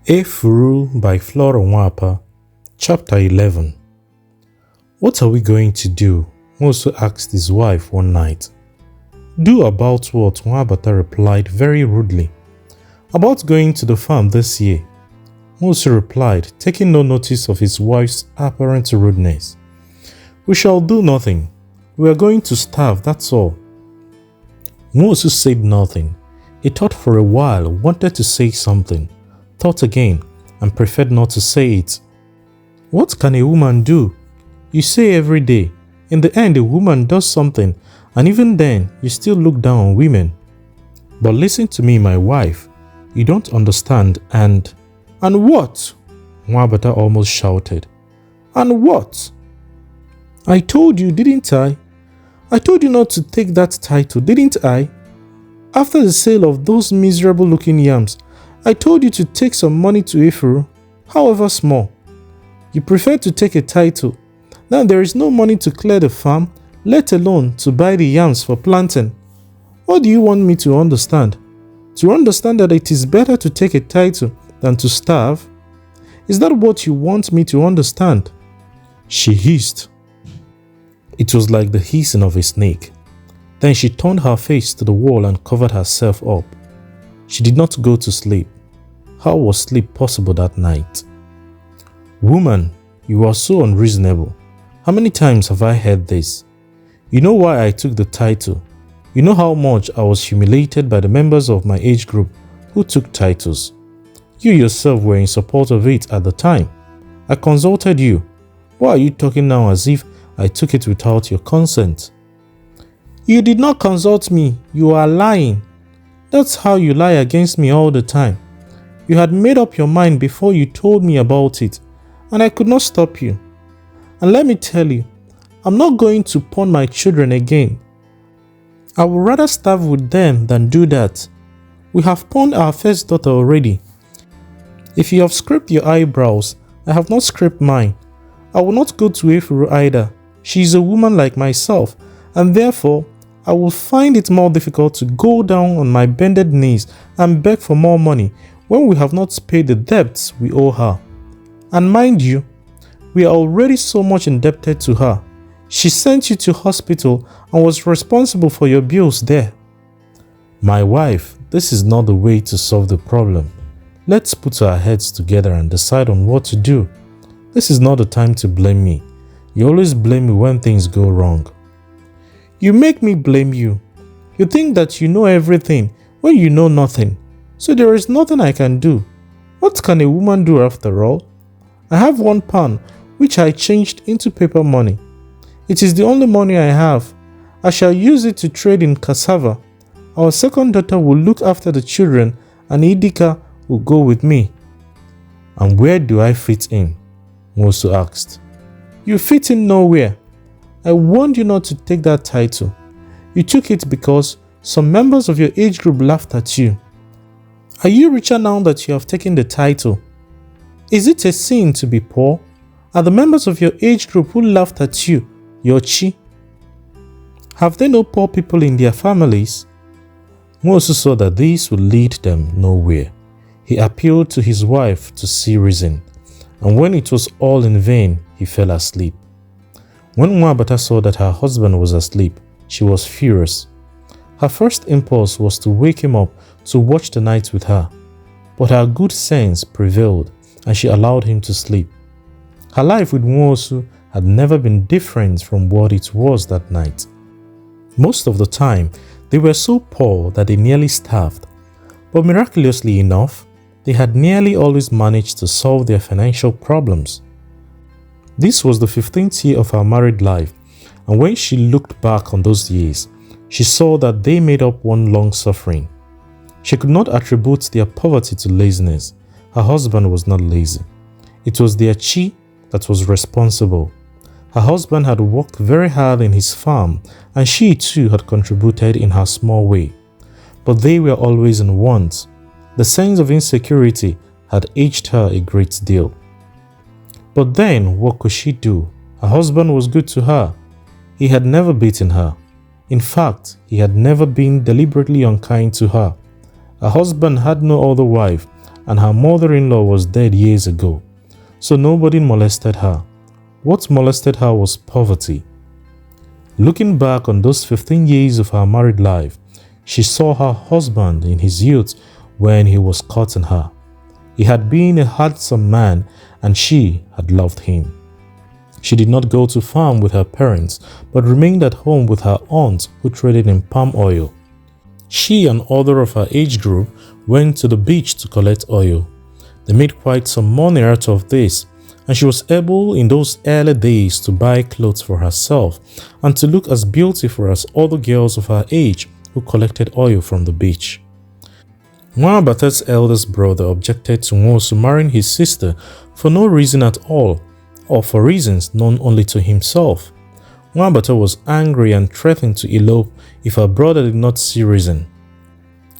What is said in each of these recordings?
Efuru by Nwabata, Chapter 11. What are we going to do? Nwosu asked his wife one night. Do about what? Nwabata replied very rudely. About going to the farm this year. Nwosu replied, taking no notice of his wife's apparent rudeness. We shall do nothing. We are going to starve, that's all. Nwosu said nothing. He thought for a while, wanted to say something, thought again, and preferred not to say it. What can a woman do? You say every day. In the end, a woman does something, and even then, you still look down on women. But listen to me, my wife. You don't understand, and what? Nwabata almost shouted. And what? I told you, didn't I? I told you not to take that title, didn't I? After the sale of those miserable-looking yams, I told you to take some money to Efuru, however small. You prefer to take a title. Now there is no money to clear the farm, let alone to buy the yams for planting. What do you want me to understand? To understand that it is better to take a title than to starve? Is that what you want me to understand? She hissed. It was like the hissing of a snake. Then she turned her face to the wall and covered herself up. She did not go to sleep. How was sleep possible that night? Woman, you are so unreasonable. How many times have I heard this? You know why I took the title. You know how much I was humiliated by the members of my age group who took titles. You yourself were in support of it at the time. I consulted you. Why are you talking now as if I took it without your consent? You did not consult me. You are lying. That's how you lie against me all the time. You had made up your mind before you told me about it, and I could not stop you. And let me tell you, I'm not going to pawn my children again. I would rather starve with them than do that. We have pawned our first daughter already. If you have scraped your eyebrows, I have not scraped mine. I will not go to Efuru either. She is a woman like myself, and therefore, I will find it more difficult to go down on my bended knees and beg for more money when we have not paid the debts we owe her. And mind you, we are already so much indebted to her. She sent you to hospital and was responsible for your bills there. My wife, this is not the way to solve the problem. Let's put our heads together and decide on what to do. This is not the time to blame me. You always blame me when things go wrong. You make me blame you. You think that you know everything when you know nothing. So there is nothing I can do. What can a woman do after all? I have one pound which I changed into paper money. It is the only money I have. I shall use it to trade in cassava. Our second daughter will look after the children and Idika will go with me. And where do I fit in? Nwosu asked. You fit in nowhere. I warned you not to take that title. You took it because some members of your age group laughed at you. Are you richer now that you have taken the title? Is it a sin to be poor? Are the members of your age group who laughed at you your chi? Have they no poor people in their families? Nwosu saw that this would lead them nowhere. He appealed to his wife to see reason, and when it was all in vain, he fell asleep. When Nwabata saw that her husband was asleep, she was furious. Her first impulse was to wake him up to watch the night with her, but her good sense prevailed and she allowed him to sleep. Her life with Nwosu had never been different from what it was that night. Most of the time, they were so poor that they nearly starved, but miraculously enough, they had nearly always managed to solve their financial problems. This was the 15th year of her married life, and when she looked back on those years, she saw that they made up one long suffering. She could not attribute their poverty to laziness. Her husband was not lazy. It was their chi that was responsible. Her husband had worked very hard in his farm, and she too had contributed in her small way. But they were always in want. The sense of insecurity had aged her a great deal. But then, what could she do? Her husband was good to her. He had never beaten her. In fact, he had never been deliberately unkind to her. Her husband had no other wife, and her mother-in-law was dead years ago, so nobody molested her. What molested her was poverty. Looking back on those 15 years of her married life, she saw her husband in his youth when he was courting her. He had been a handsome man and she had loved him. She did not go to farm with her parents, but remained at home with her aunt who traded in palm oil. She and other of her age group went to the beach to collect oil. They made quite some money out of this, and she was able in those early days to buy clothes for herself and to look as beautiful as other girls of her age who collected oil from the beach. Nwabata's eldest brother objected to Nwosu marrying his sister for no reason at all, or for reasons known only to himself. Nwabata was angry and threatened to elope if her brother did not see reason.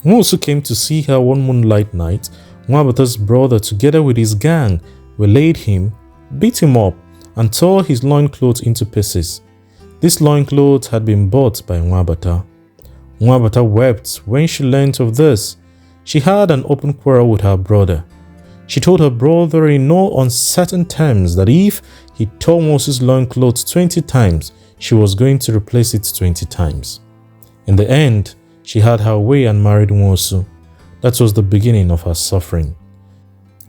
Nwosu came to see her one moonlight night. Nwabata's brother, together with his gang, waylaid him, beat him up, and tore his loincloth into pieces. This loincloth had been bought by Nwabata. Nwabata wept when she learnt of this. She had an open quarrel with her brother. She told her brother in no uncertain terms that if he tore Nwosu's loincloth 20 times, she was going to replace it 20 times. In the end, she had her way and married Nwosu. That was the beginning of her suffering.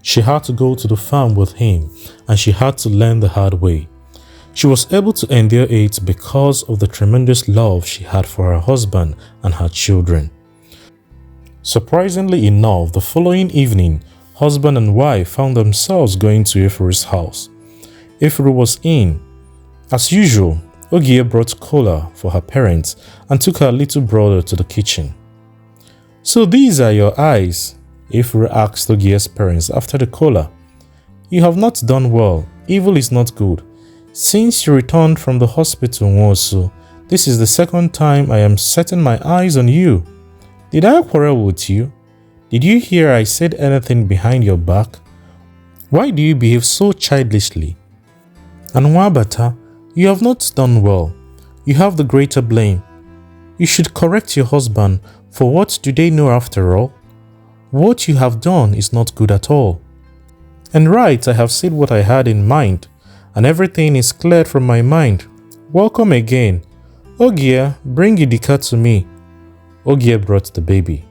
She had to go to the farm with him, and she had to learn the hard way. She was able to endure it because of the tremendous love she had for her husband and her children. Surprisingly enough, the following evening, husband and wife found themselves going to Efuru's house. Efuru was in. As usual, Ogie brought cola for her parents and took her little brother to the kitchen. "So these are your eyes?" Efuru asked Ogie's parents after the cola. "You have not done well. Evil is not good. Since you returned from the hospital, Nwosu, this is the second time I am setting my eyes on you. Did I quarrel with you? Did you hear I said anything behind your back? Why do you behave so childishly? And Nwabata, you have not done well. You have the greater blame. You should correct your husband, for what do they know after all? What you have done is not good at all. And right, I have said what I had in mind, and everything is cleared from my mind. Welcome again. Ogie, bring Idika to me." Ogie brought the baby.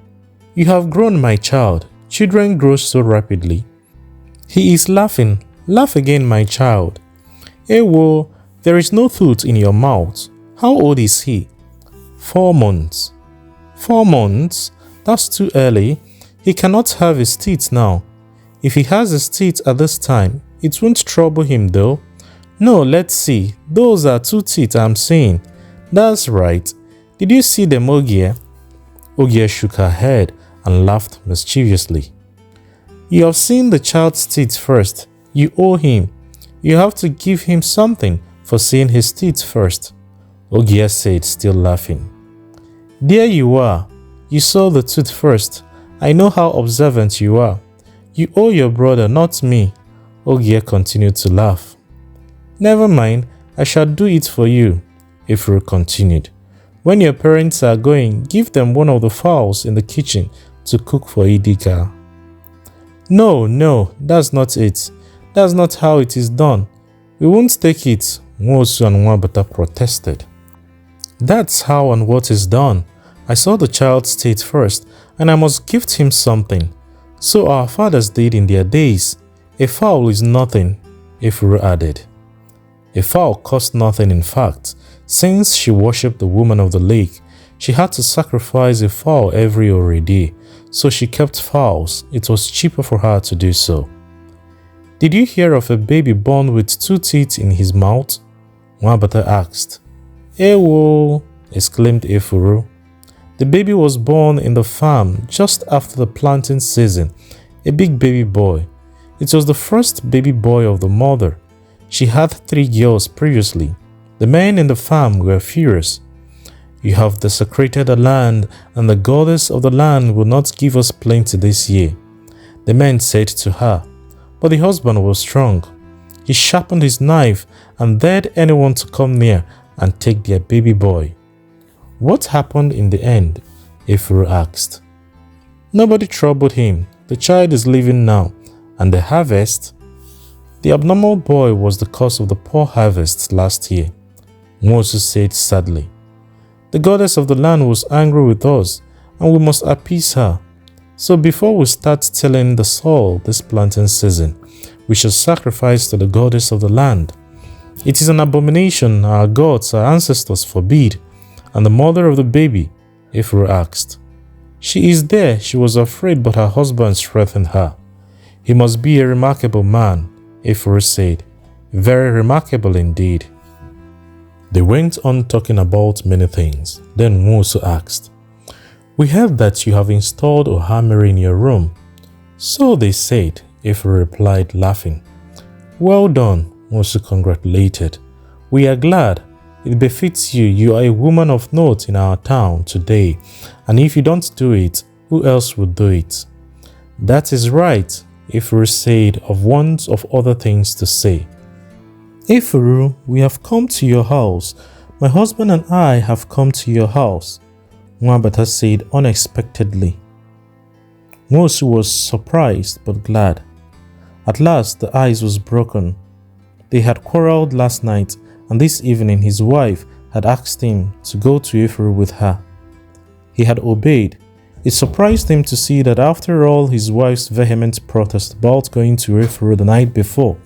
"You have grown, my child. Children grow so rapidly." "He is laughing. Laugh again, my child." "Ewo, there is no tooth in your mouth. How old is he?" 4 months. 4 months? That's too early. He cannot have his teeth now. If he has his teeth at this time, it won't trouble him though. No, let's see. Those are 2 teeth I'm seeing. That's right. Did you see them, Ogie?" Ogie shook her head and laughed mischievously. "You have seen the child's teeth first. You owe him. You have to give him something for seeing his teeth first," Ogie said, still laughing. "There you are. You saw the tooth first. I know how observant you are. You owe your brother, not me," Ogie continued to laugh. "Never mind, I shall do it for you," Efuru continued. "When your parents are going, give them one of the fowls in the kitchen to cook for Idika." No, that's not it. That's not how it is done. We won't take it," Nwosu and Nwabata protested. "That's how and what is done. I saw the child's teeth first, and I must gift him something. So our fathers did in their days. A fowl is nothing," Efuru added. A fowl cost nothing in fact. Since she worshipped the woman of the lake, she had to sacrifice a fowl every Oride, so she kept fowls. It was cheaper for her to do so. "Did you hear of a baby born with 2 teeth in his mouth?" Nwabata asked. "Ewo!" exclaimed Efuru. "The baby was born in the farm just after the planting season, a big baby boy. It was the first baby boy of the mother. She had 3 girls previously. The men in the farm were furious. 'You have desecrated the land, and the goddess of the land will not give us plenty this year,' the men said to her. But the husband was strong. He sharpened his knife and dared anyone to come near and take their baby boy." "What happened in the end?" Efuru asked. "Nobody troubled him. The child is living now, and the harvest? The abnormal boy was the cause of the poor harvest last year, Nwosu said sadly. The goddess of the land was angry with us, and we must appease her. So before we start tilling the soil this planting season, we shall sacrifice to the goddess of the land. It is an abomination our gods, our ancestors forbid. And the mother of the baby, Efuru asked. She is there, she was afraid, but her husband strengthened her. He must be a remarkable man, Efuru said. Very remarkable indeed. They went on talking about many things. Then Nwosu asked, We heard that you have installed a hammer in your room. So they said, Efuru replied, laughing. Well done, Nwosu congratulated. We are glad. It befits you. You are a woman of note in our town today, and if you don't do it, who else would do it? That is right, Efuru said, of want of other things to say. Efuru, we have come to your house. My husband and I have come to your house, Nwabata said unexpectedly. Nwosu was surprised but glad. At last the ice was broken. They had quarreled last night, and this evening his wife had asked him to go to Efuru with her. He had obeyed. It surprised him to see that after all his wife's vehement protest about going to Efuru the night before,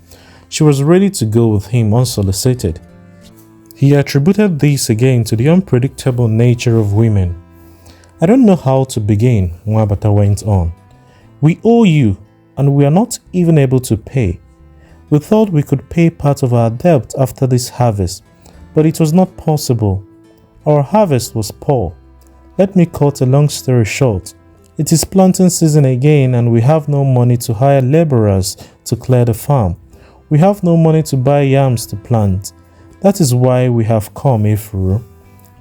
she was ready to go with him unsolicited. He attributed this again to the unpredictable nature of women. I don't know how to begin, Nwabata went on. We owe you, and we are not even able to pay. We thought we could pay part of our debt after this harvest, but it was not possible. Our harvest was poor. Let me cut a long story short. It is planting season again, and we have no money to hire laborers to clear the farm. We have no money to buy yams to plant. That is why we have come, Efuru.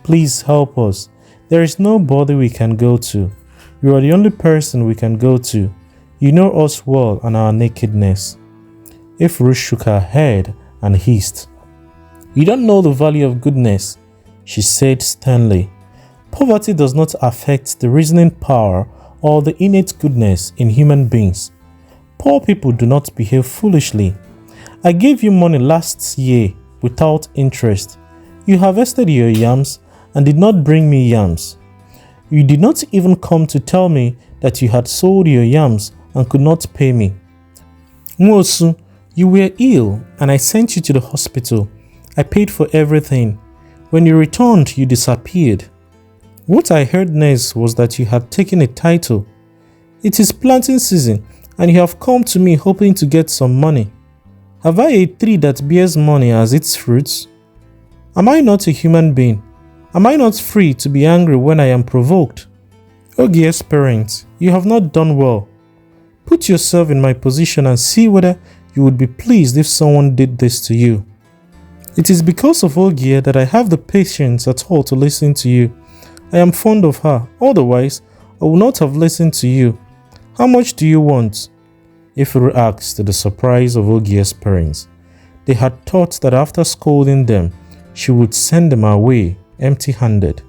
Please help us. There is nobody we can go to. You are the only person we can go to. You know us well and our nakedness. Efuru shook her head and hissed. You don't know the value of goodness, she said sternly. Poverty does not affect the reasoning power or the innate goodness in human beings. Poor people do not behave foolishly. I gave you money last year without interest. You harvested your yams and did not bring me yams. You did not even come to tell me that you had sold your yams and could not pay me. Nwosu, you were ill and I sent you to the hospital. I paid for everything. When you returned, you disappeared. What I heard next was that you had taken a title. It is planting season and you have come to me hoping to get some money. Have I a tree that bears money as its fruits? Am I not a human being? Am I not free to be angry when I am provoked? Ogie's parents, you have not done well. Put yourself in my position and see whether you would be pleased if someone did this to you. It is because of Ogie that I have the patience at all to listen to you. I am fond of her, otherwise I would not have listened to you. How much do you want? Efuru asked to the surprise of Ogie's parents. They had thought that after scolding them, she would send them away empty-handed.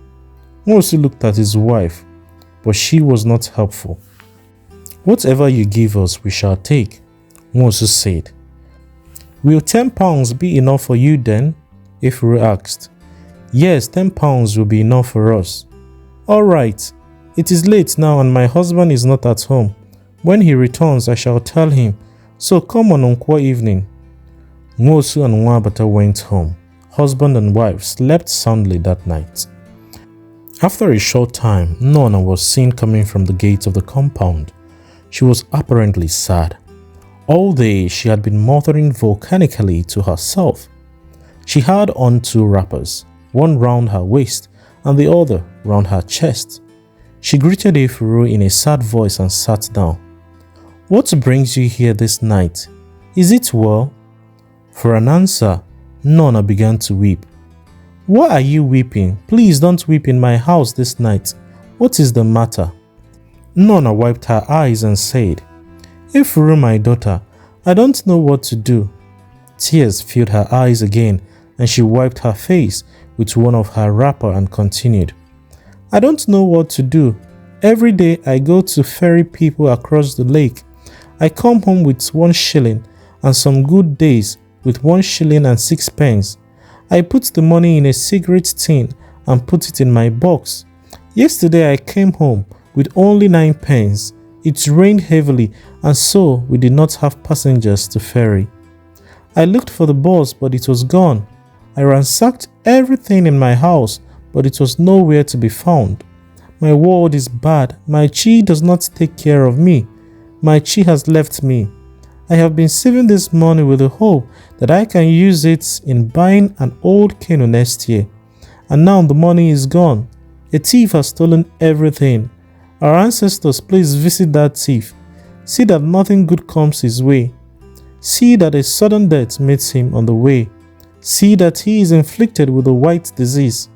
Nwosu looked at his wife, but she was not helpful. Whatever you give us, we shall take, Nwosu said. Will £10 be enough for you then? Efuru asked. Yes, £10 will be enough for us. All right. It is late now and my husband is not at home. When he returns, I shall tell him. So come on Nkwo evening. Nwosu and Nwabata went home. Husband and wife slept soundly that night. After a short time, Nona was seen coming from the gate of the compound. She was apparently sad. All day she had been muttering volcanically to herself. She had on 2 wrappers, one round her waist and the other round her chest. She greeted Efuru in a sad voice and sat down. What brings you here this night? Is it well? For an answer, Nona began to weep. Why are you weeping? Please don't weep in my house this night. What is the matter? Nona wiped her eyes and said, Efuru, my daughter, I don't know what to do. Tears filled her eyes again and she wiped her face with one of her wrapper and continued, I don't know what to do. Every day I go to ferry people across the lake. I come home with 1 shilling and some good days with 1 shilling and 6 pence. I put the money in a cigarette tin and put it in my box. Yesterday I came home with only 9 pence. It rained heavily and so we did not have passengers to ferry. I looked for the bus but it was gone. I ransacked everything in my house but it was nowhere to be found. My world is bad. My chi does not take care of me. My chi has left me. I have been saving this money with the hope that I can use it in buying an old canoe next year. And now the money is gone. A thief has stolen everything. Our ancestors, please visit that thief. See that nothing good comes his way. See that a sudden death meets him on the way. See that he is inflicted with a white disease.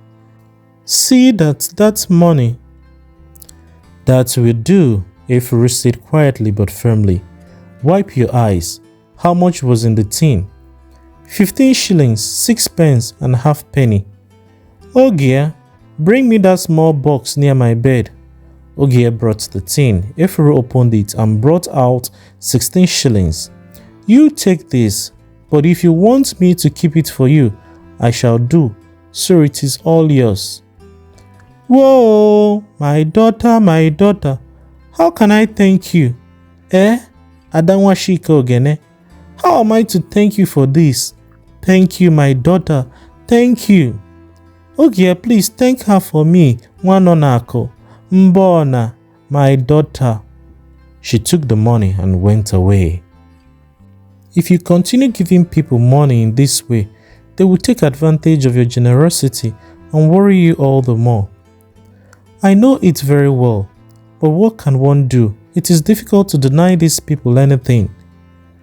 See that money. That will do, Efuru said quietly but firmly. Wipe your eyes. How much was in the tin? 15 shillings, 6 pence and half penny. Ogia, bring me that small box near my bed. Ogia brought the tin. Efuru opened it and brought out 16 shillings. You take this, but if you want me to keep it for you, I shall do, so it is all yours. Whoa, my daughter, how can I thank you? Adanwashika Ogene, how am I to thank you for this? Thank you, my daughter, thank you. Ogia, please thank her for me, Wanonako, Mbona, my daughter. She took the money and went away. If you continue giving people money in this way, they will take advantage of your generosity and worry you all the more. I know it very well, but what can one do? It is difficult to deny these people anything.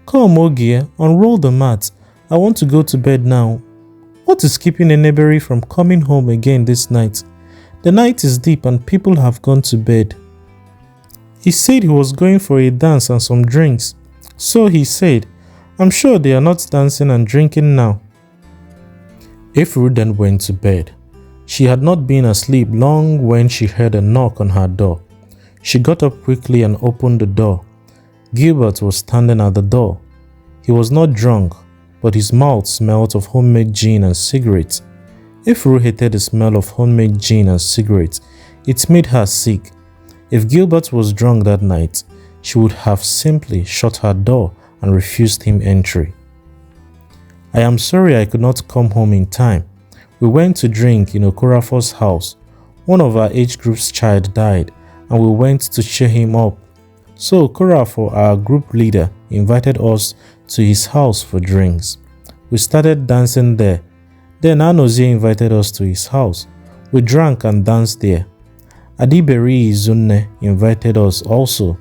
Come, Ogia, unroll the mat. I want to go to bed now. What is keeping Eneberi from coming home again this night? The night is deep and people have gone to bed. He said he was going for a dance and some drinks. So he said, I'm sure they are not dancing and drinking now. Efuru then went to bed. She had not been asleep long when she heard a knock on her door. She got up quickly and opened the door. Gilbert was standing at the door. He was not drunk, but his mouth smelled of homemade gin and cigarettes. Efuru hated the smell of homemade gin and cigarettes. It made her sick. If Gilbert was drunk that night, she would have simply shut her door and refused him entry. I am sorry I could not come home in time. We went to drink in Okorafor's house. One of our age group's child died, and we went to cheer him up. So Okorafor, our group leader, invited us to his house for drinks. We started dancing there. Then Anozie invited us to his house. We drank and danced there. Adiberi Izunne invited us also.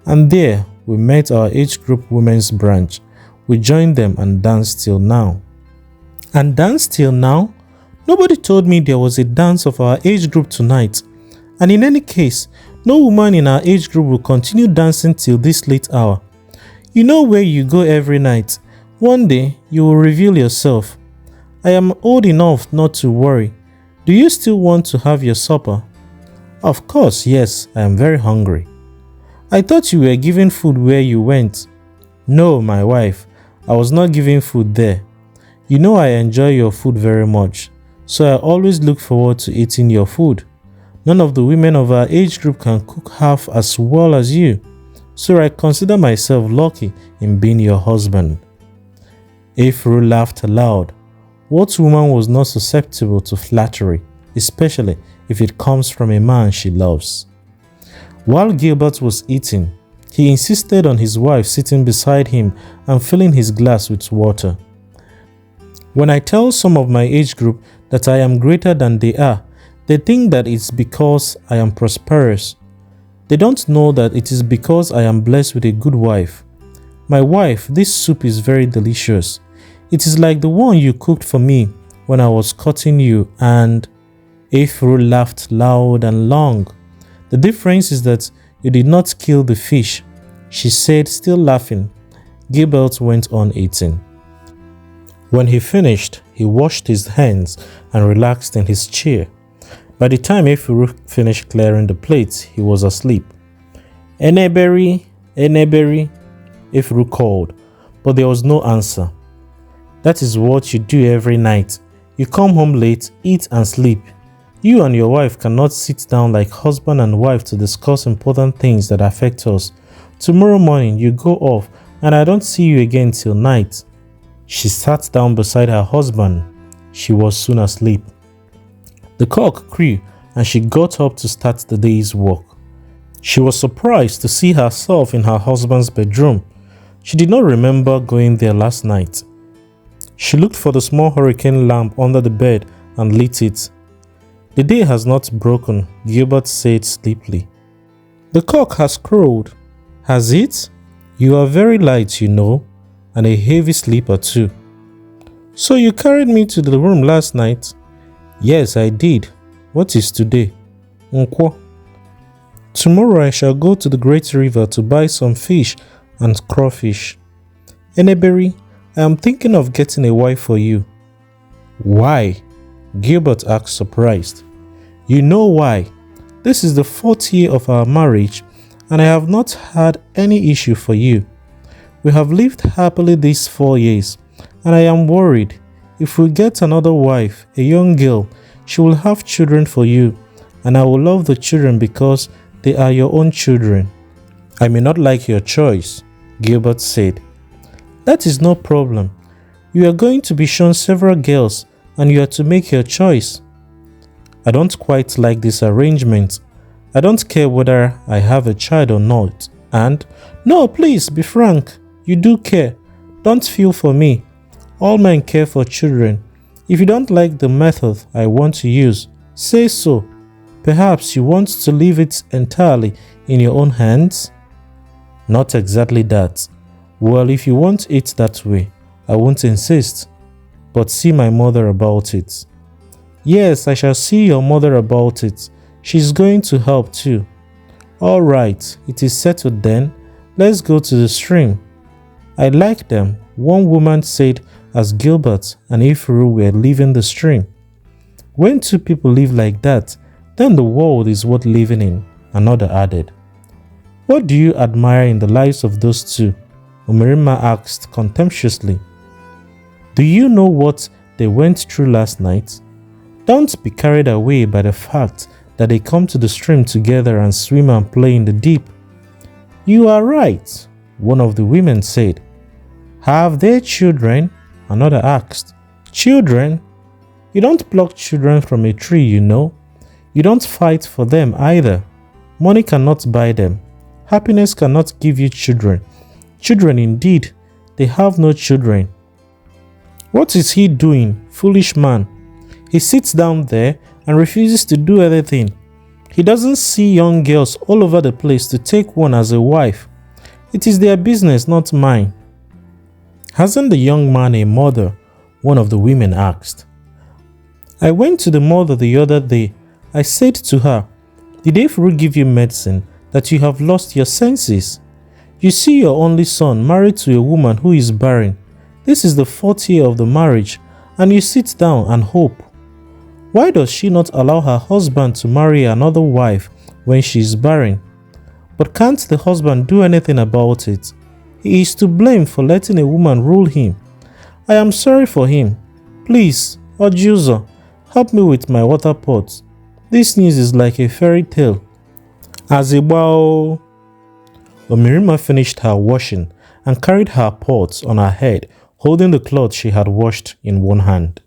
And there we met our age group women's branch. We joined them and danced till now. And danced till now? Nobody told me there was a dance of our age group tonight. And in any case, no woman in our age group will continue dancing till this late hour. You know where you go every night. One day, you will reveal yourself. I am old enough not to worry. Do you still want to have your supper? Of course, yes, I am very hungry. I thought you were giving food where you went. No, my wife, I was not giving food there. You know I enjoy your food very much, so I always look forward to eating your food. None of the women of our age group can cook half as well as you, so I consider myself lucky in being your husband. Efuru laughed aloud. What woman was not susceptible to flattery, especially if it comes from a man she loves? While Gilbert was eating, he insisted on his wife sitting beside him and filling his glass with water. When I tell some of my age group that I am greater than they are, they think that it's because I am prosperous. They don't know that it is because I am blessed with a good wife. My wife, this soup is very delicious. It is like the one you cooked for me when I was cutting you, and Efuru laughed loud and long. The difference is that you did not kill the fish, she said, still laughing. Gilbert went on eating. When he finished, he washed his hands and relaxed in his chair. By the time Efuru finished clearing the plates, he was asleep. Eneberi, Eneberi, Efuru called, but there was no answer. That is what you do every night. You come home late, eat and sleep. You and your wife cannot sit down like husband and wife to discuss important things that affect us. Tomorrow morning you go off and I don't see you again till night. She sat down beside her husband. She was soon asleep. The cock crew and she got up to start the day's work. She was surprised to see herself in her husband's bedroom. She did not remember going there last night. She looked for the small hurricane lamp under the bed and lit it. The day has not broken, Gilbert said sleepily. The cock has crowed. Has it? You are very light, you know, and a heavy sleeper too. So you carried me to the room last night? Yes, I did. What is today? Nkwo. Tomorrow I shall go to the great river to buy some fish and crawfish. Eneberi, I am thinking of getting a wife for you. Why? Gilbert asked, surprised. You know why. This is the 4th year of our marriage and I have not had any issue for you. We have lived happily these 4 years and I am worried. If we get another wife, a young girl, she will have children for you and I will love the children because they are your own children. I may not like your choice, Gilbert said. That is no problem. You are going to be shown several girls and you are to make your choice. I don't quite like this arrangement. I don't care whether I have a child or not. And, no, please, be frank. You do care. Don't feel for me. All men care for children. If you don't like the method I want to use, say so. Perhaps you want to leave it entirely in your own hands? Not exactly that. Well, if you want it that way, I won't insist. But see my mother about it. Yes, I shall see your mother about it. She's going to help too. All right, it is settled then. Let's go to the stream. I like them, one woman said as Gilbert and Efuru were leaving the stream. When two people live like that, then the world is worth living in, another added. What do you admire in the lives of those two? Omerima asked contemptuously. Do you know what they went through last night? Don't be carried away by the fact that they come to the stream together and swim and play in the deep. You are right, one of the women said. Have they children? Another asked. Children? You don't pluck children from a tree, you know. You don't fight for them either. Money cannot buy them. Happiness cannot give you children. Children indeed, they have no children. What is he doing, foolish man? He sits down there and refuses to do anything. He doesn't see young girls all over the place to take one as a wife. It is their business, not mine. Hasn't the young man a mother? One of the women asked. I went to the mother the other day. I said to her, did Efuru give you medicine that you have lost your senses? You see your only son married to a woman who is barren. This is the 4th year of the marriage, and you sit down and hope. Why does she not allow her husband to marry another wife when she is barren? But can't the husband do anything about it? He is to blame for letting a woman rule him. I am sorry for him. Please, Ojuzo, help me with my water pot. This news is like a fairy tale. Azibao. Omirima finished her washing and carried her pot on her head, holding the cloth she had washed in one hand.